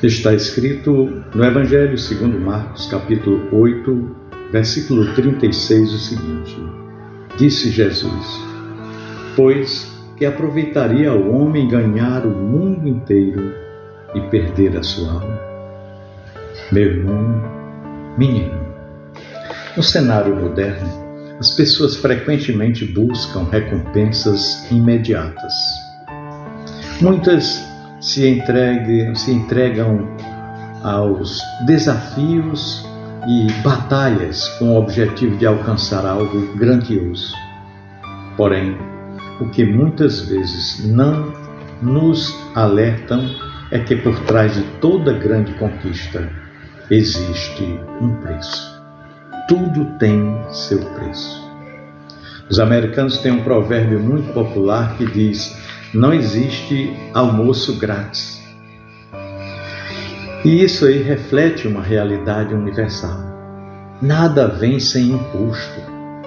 Está escrito no Evangelho segundo Marcos, capítulo 8, versículo 36, o seguinte: Disse Jesus: Pois que aproveitaria o homem ganhar o mundo inteiro e perder a sua alma? Meu irmão, minha irmã, no cenário moderno, as pessoas frequentemente buscam recompensas imediatas. Muitas se entregam aos desafios e batalhas com o objetivo de alcançar algo grandioso. Porém, o que muitas vezes não nos alertam é que por trás de toda grande conquista existe um preço. Tudo tem seu preço. Os americanos têm um provérbio muito popular que diz: não existe almoço grátis. E isso aí reflete uma realidade universal. Nada vem sem um custo.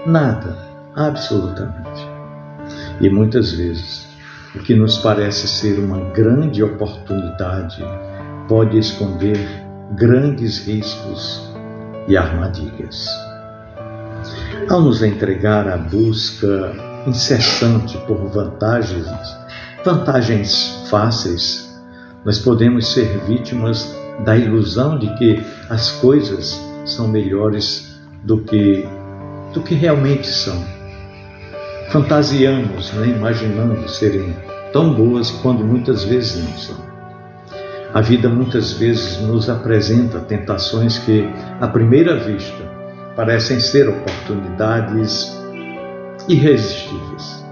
Nada, absolutamente. E muitas vezes, o que nos parece ser uma grande oportunidade pode esconder grandes riscos e armadilhas. Ao nos entregar à busca incessante por vantagens fáceis, nós podemos ser vítimas da ilusão de que as coisas são melhores do que realmente são. Fantasiamos, imaginando serem tão boas quando muitas vezes não são. A vida muitas vezes nos apresenta tentações que, à primeira vista, parecem ser oportunidades irresistíveis,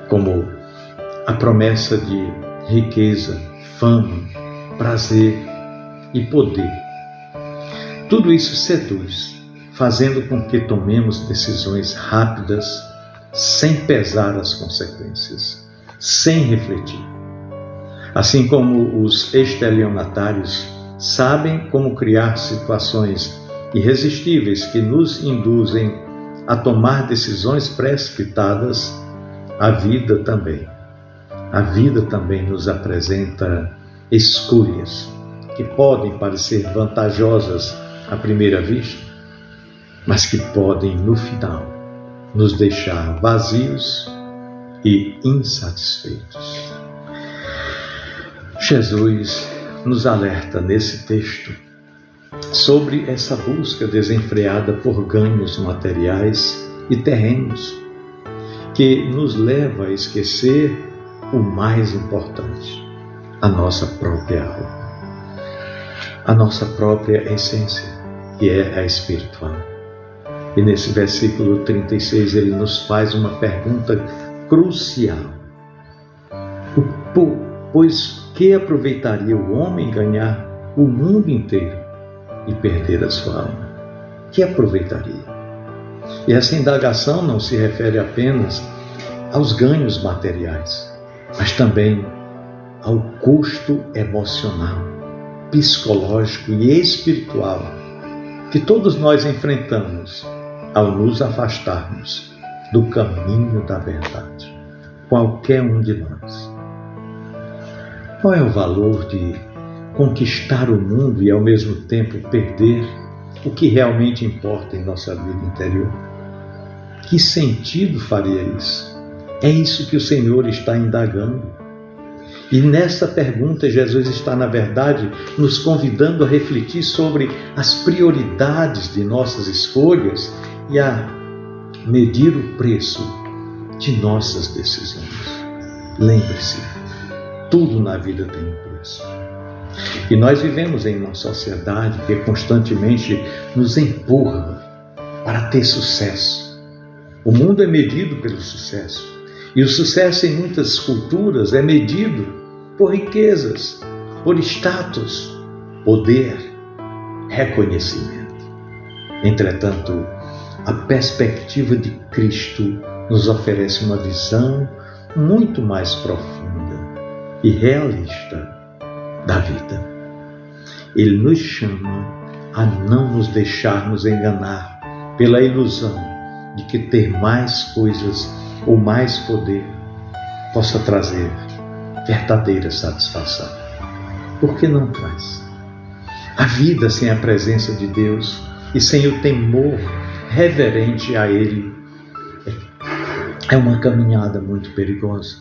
como a promessa de riqueza, fama, prazer e poder. Tudo isso seduz, fazendo com que tomemos decisões rápidas, sem pesar as consequências, sem refletir. Assim como os estelionatários sabem como criar situações irresistíveis que nos induzem a tomar decisões precipitadas, a vida também nos apresenta escolhas que podem parecer vantajosas à primeira vista, mas que podem, no final, nos deixar vazios e insatisfeitos. Jesus nos alerta nesse texto sobre essa busca desenfreada por ganhos materiais e terrenos, que nos leva a esquecer o mais importante: a nossa própria alma, a nossa própria essência, que é a espiritual. E nesse versículo 36 ele nos faz uma pergunta crucial: pois que aproveitaria o homem ganhar o mundo inteiro e perder a sua alma? Que aproveitaria? E essa indagação não se refere apenas aos ganhos materiais, mas também ao custo emocional, psicológico e espiritual que todos nós enfrentamos ao nos afastarmos do caminho da verdade. Qualquer um de nós. Qual é o valor de conquistar o mundo e ao mesmo tempo perder o que realmente importa em nossa vida interior? Que sentido faria isso? É isso que o Senhor está indagando. E nessa pergunta Jesus está, na verdade, nos convidando a refletir sobre as prioridades de nossas escolhas e a medir o preço de nossas decisões. Lembre-se, tudo na vida tem um preço. E nós vivemos em uma sociedade que constantemente nos empurra para ter sucesso. O mundo é medido pelo sucesso. E o sucesso em muitas culturas é medido por riquezas, por status, poder, reconhecimento. Entretanto, a perspectiva de Cristo nos oferece uma visão muito mais profunda e realista da vida. Ele nos chama a não nos deixarmos enganar pela ilusão de que ter mais coisas ou mais poder possa trazer verdadeira satisfação. Por que não traz? A vida sem a presença de Deus e sem o temor reverente a Ele é uma caminhada muito perigosa,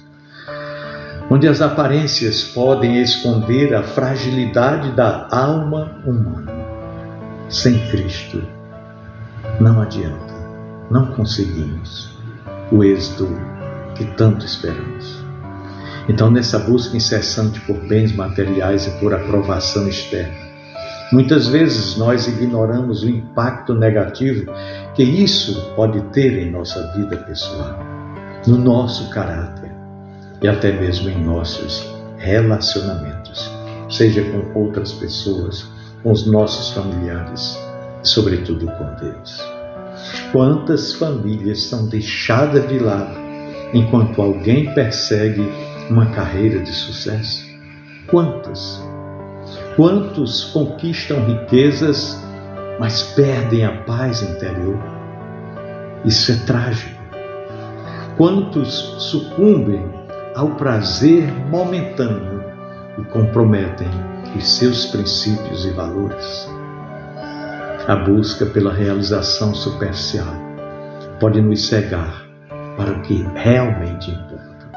onde as aparências podem esconder a fragilidade da alma humana. Sem Cristo, não adianta, não conseguimos o êxito que tanto esperamos. Então, nessa busca incessante por bens materiais e por aprovação externa, muitas vezes nós ignoramos o impacto negativo que isso pode ter em nossa vida pessoal, no nosso caráter e até mesmo em nossos relacionamentos, seja com outras pessoas, com os nossos familiares e, sobretudo, com Deus. Quantas famílias são deixadas de lado enquanto alguém persegue uma carreira de sucesso? Quantas? Quantos conquistam riquezas, mas perdem a paz interior? Isso é trágico. Quantos sucumbem ao prazer momentâneo e comprometem os seus princípios e valores? A busca pela realização superficial pode nos cegar para o que realmente importa,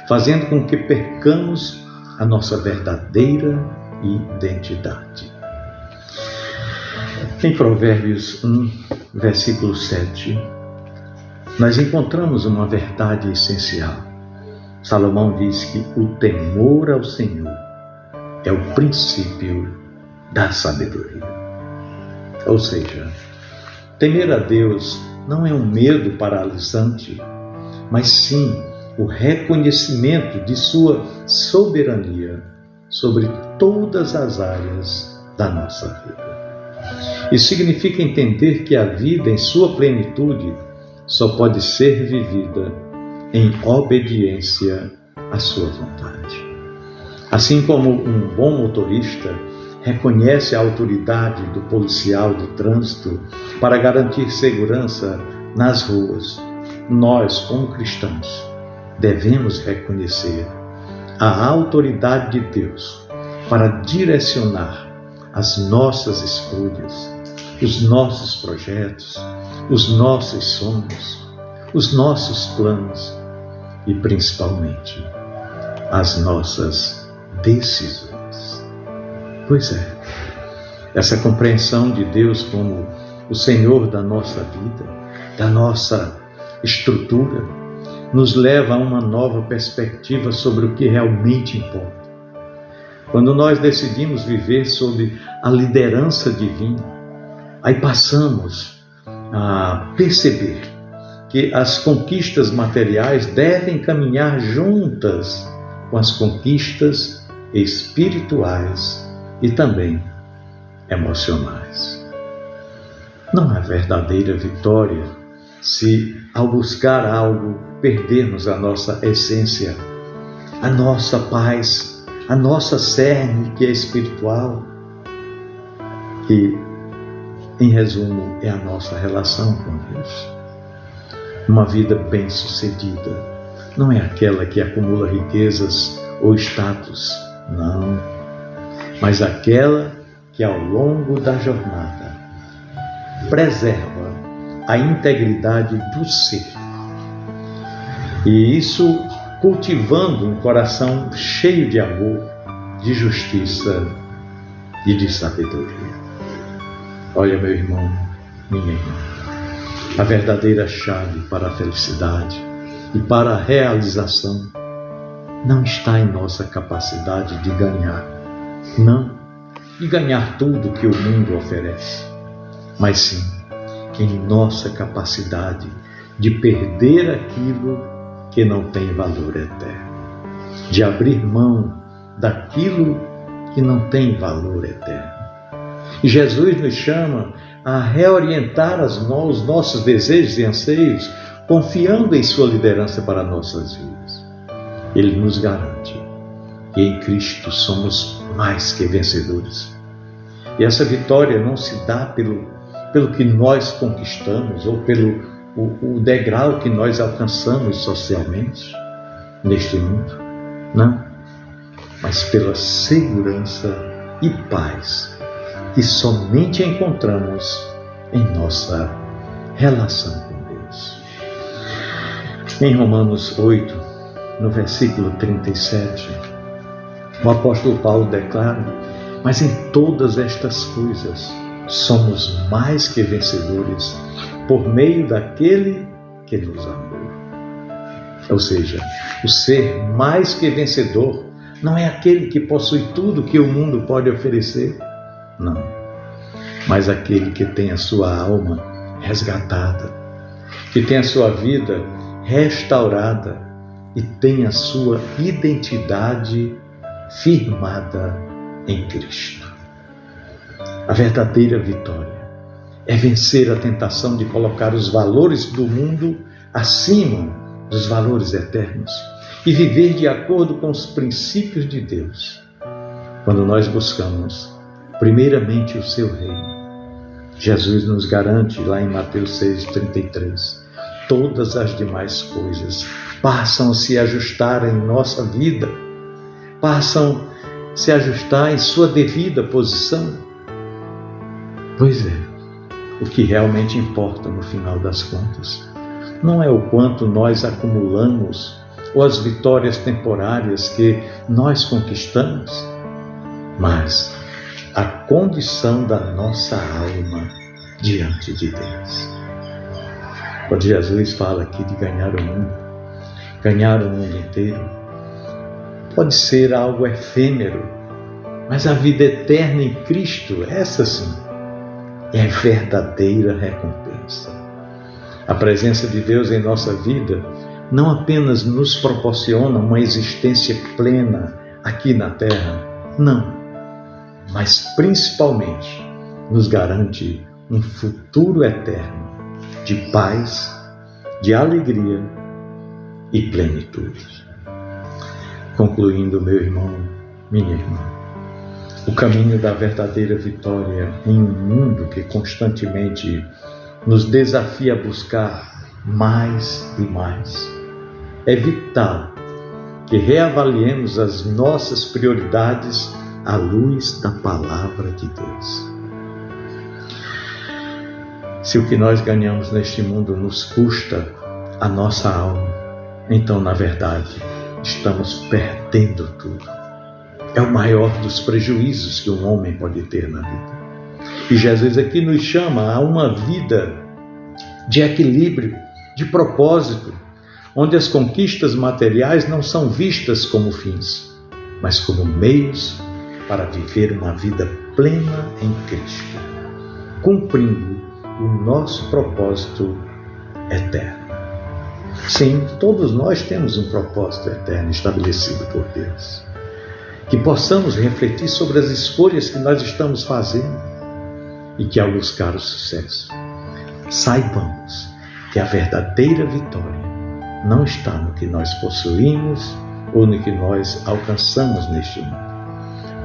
fazendo com que percamos a nossa verdadeira identidade. Em Provérbios 1, versículo 7, nós encontramos uma verdade essencial. Salomão diz que o temor ao Senhor é o princípio da sabedoria. Ou seja, temer a Deus não é um medo paralisante, mas sim o reconhecimento de sua soberania sobre todas as áreas da nossa vida. Isso significa entender que a vida em sua plenitude só pode ser vivida em obediência à sua vontade. Assim como um bom motorista reconhece a autoridade do policial de trânsito para garantir segurança nas ruas, nós, como cristãos, devemos reconhecer a autoridade de Deus para direcionar as nossas escolhas, os nossos projetos, os nossos sonhos, os nossos planos e, principalmente, as nossas decisões. Pois é, essa compreensão de Deus como o Senhor da nossa vida, da nossa estrutura, nos leva a uma nova perspectiva sobre o que realmente importa. Quando nós decidimos viver sob a liderança divina, aí passamos a perceber que as conquistas materiais devem caminhar juntas com as conquistas espirituais e também emocionais. Não há verdadeira vitória se, ao buscar algo, perdermos a nossa essência, a nossa paz, a nossa cerne que é espiritual, que, em resumo, é a nossa relação com Deus. Uma vida bem-sucedida não é aquela que acumula riquezas ou status, não, mas aquela que, ao longo da jornada, preserva a integridade do ser. E isso cultivando um coração cheio de amor, de justiça e de sabedoria. Olha, meu irmão, minha irmã, a verdadeira chave para a felicidade e para a realização não está em nossa capacidade de ganhar, não de ganhar tudo que o mundo oferece, mas sim em nossa capacidade de perder aquilo que não tem valor eterno, de abrir mão daquilo que não tem valor eterno. E Jesus nos chama a reorientar os nossos desejos e anseios, confiando em sua liderança para nossas vidas. Ele nos garante que em Cristo somos mais que vencedores. E essa vitória não se dá pelo que nós conquistamos ou pelo o degrau que nós alcançamos socialmente neste mundo. Não. mas pela segurança e paz que somente encontramos em nossa relação com Deus. Em Romanos 8, no versículo 37, o apóstolo Paulo declara: mas em todas estas coisas somos mais que vencedores por meio daquele que nos amou. Ou seja, o ser mais que vencedor não é aquele que possui tudo que o mundo pode oferecer, não, mas aquele que tem a sua alma resgatada, que tem a sua vida restaurada e tem a sua identidade firmada em Cristo. A verdadeira vitória é vencer a tentação de colocar os valores do mundo acima dos valores eternos e viver de acordo com os princípios de Deus. Quando nós buscamos primeiramente o seu reino, Jesus nos garante lá em Mateus 6,33, todas as demais coisas passam a se ajustar em nossa vida, passam a se ajustar em sua devida posição. Pois é, o que realmente importa no final das contas não é o quanto nós acumulamos ou as vitórias temporárias que nós conquistamos, mas a condição da nossa alma diante de Deus. Quando Jesus fala aqui de ganhar o mundo inteiro, pode ser algo efêmero, mas a vida eterna em Cristo, essa sim, é verdadeira recompensa. A presença de Deus em nossa vida não apenas nos proporciona uma existência plena aqui na terra, não, mas principalmente nos garante um futuro eterno de paz, de alegria e plenitude. Concluindo, meu irmão, minha irmã, o caminho da verdadeira vitória em um mundo que constantemente nos desafia a buscar mais e mais. É vital que reavaliemos as nossas prioridades à luz da palavra de Deus. Se o que nós ganhamos neste mundo nos custa a nossa alma, então, na verdade, estamos perdendo tudo. É o maior dos prejuízos que um homem pode ter na vida. E Jesus aqui nos chama a uma vida de equilíbrio, de propósito, onde as conquistas materiais não são vistas como fins, mas como meios para viver uma vida plena em Cristo, cumprindo o nosso propósito eterno. Sim, todos nós temos um propósito eterno estabelecido por Deus. Que possamos refletir sobre as escolhas que nós estamos fazendo e que, ao buscar o sucesso, saibamos que a verdadeira vitória não está no que nós possuímos ou no que nós alcançamos neste mundo,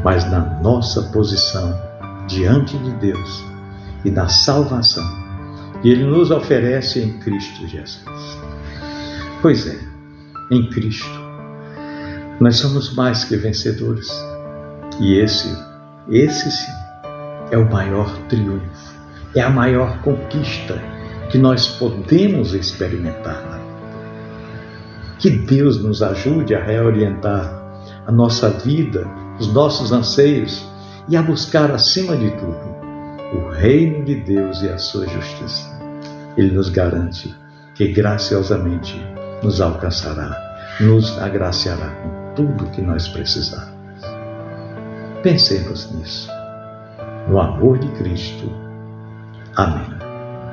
mas na nossa posição diante de Deus e na salvação que Ele nos oferece em Cristo Jesus. Pois é, em Cristo nós somos mais que vencedores. E esse sim, é o maior triunfo, é a maior conquista que nós podemos experimentar na vida. Que Deus nos ajude a reorientar a nossa vida, os nossos anseios e a buscar, acima de tudo, o reino de Deus e a sua justiça. Ele nos garante que graciosamente nos alcançará, nos agraciará com tudo o que nós precisarmos. Pensemos nisso. No amor de Cristo. Amém.